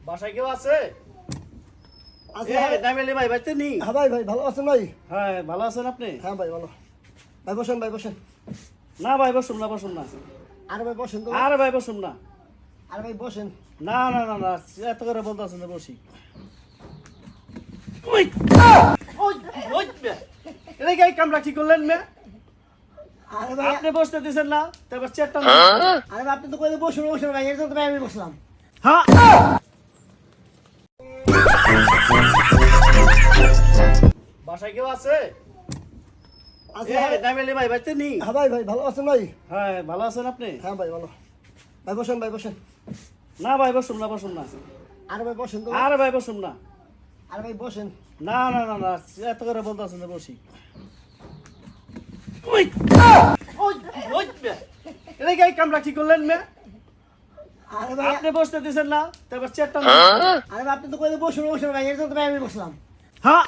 বাসায় কেউ আছে? আছে নাইমেলি ভাই বাড়িতে নেই? হ্যাঁ ভাই ভাই ভালো আছেন ভাই? হ্যাঁ ভালো আছেন আপনি? হ্যাঁ ভাই ভালো। ভাই বসেন ভাই বসেন। না ভাই বসুন না বসুন না। আরে ভাই বসেন তো। আরে ভাই বসুন না। আরে ভাই বসেন। না না না না এত করে বলতেছেন যে বসি। এটা কি কামরা কি করলেন মে? আরে ভাই আপনি বসতে দিছেন না? তারপর চেয়ারটা আরে ভাই আপনি তো কইলে বসুন বসুন ভাই, এর জন্য তো ভাই আমি বসলাম। হ্যাঁ বাসায় কেউ আছে? আছে নাইমেলি ভাই বাড়িতে নেই? হ্যাঁ ভাই ভাই ভালো আছেন ভাই? হ্যাঁ ভালো আছেন আপনি? হ্যাঁ ভাই ভালো। ভাই বসেন ভাই বসেন। না ভাই বসুন না বসুন না। আরে ভাই বসেন তো। আরে ভাই বসুন না। আরে ভাই বসেন। না না না না এত করে বলতেছেন যে বসি। এটা কি কামরা কি করলেন মে? আরে ভাই আপনি বসতে দিছেন না? তারপর চেয়ারটা আরে ভাই আপনি তো কইলে বসুন বসুন ভাই, এর জন্য তো ভাই আমি বসলাম। হ্যাঁ